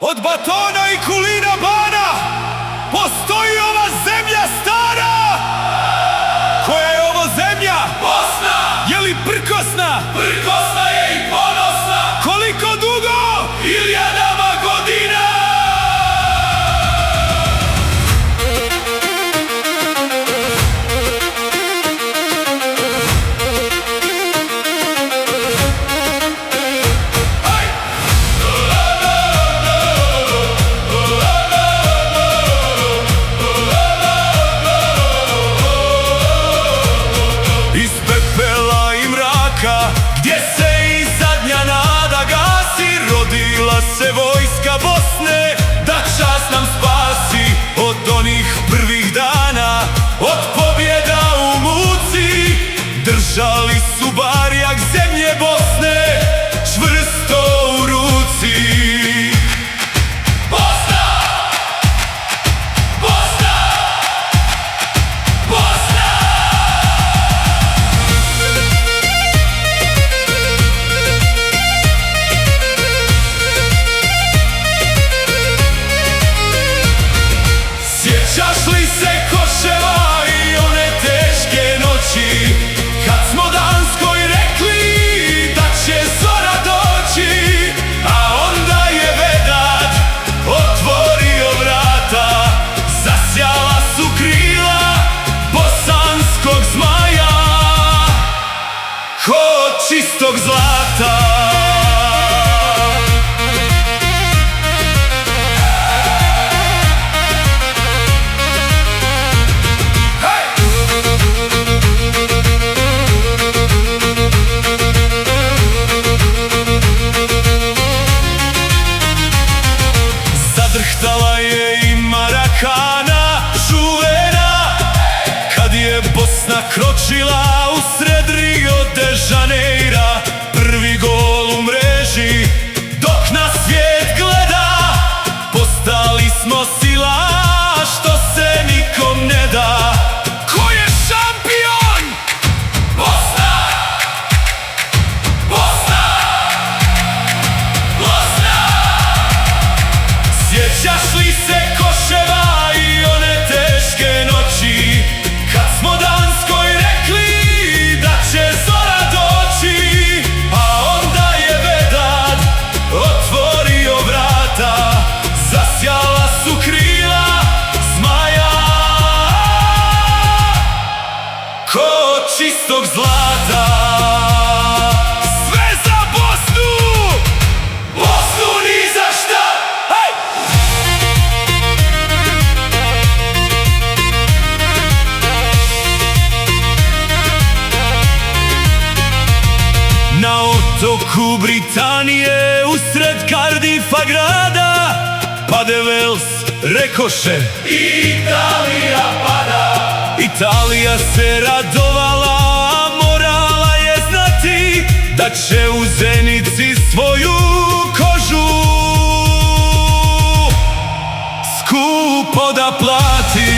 Od Batona i Kulina Bana postoji ova zemlja stara. Koja je ovo zemlja? Bosna! Je li prkosna? Prkosna je i ponosna! Koliko dugo? Hiljadama godina! Iz pepela i mraka, gdje se i zadnja nada gasi, rodila se vojska Bosne, da čast nam spasi od onih prvih dana, od pobjeda u muci. Držali su barjak zemlje Bosne čvrsto u ruci. Bosna! Bosna! Bosna! Sjećaš li se Koševa i one teške noći, kad smo Danskoj rekli da će zora doći, a onda je Vedad otvorio vrata, zasjala su krila bosanskog zmaja ko čistog zlata. Zadrhtala je i Marakana čuvena, kad je Bosna kročila usred Rio de Janeira. Prvi gol u mreži, dok nas svijet gleda, postali smo sila što se nikom ne da. Ko je šampion? Bosna! Bosna! Bosna! Sjećaš li se Koševa i one teške noći, kad smo Danskoj rekli da će zora doći, a onda je Vedad otvorio vrata, zasjala su krila zmaja ko čistog zlata. Sve za Bosnu! Bosnu ni za šta! Hej! Na otoku Britanije, usred Cardiffa grada, pade Vels, rekoše Italija pada! Italija se radovala, a morala je znati da će u Zenici svoju kožu skupo da plati.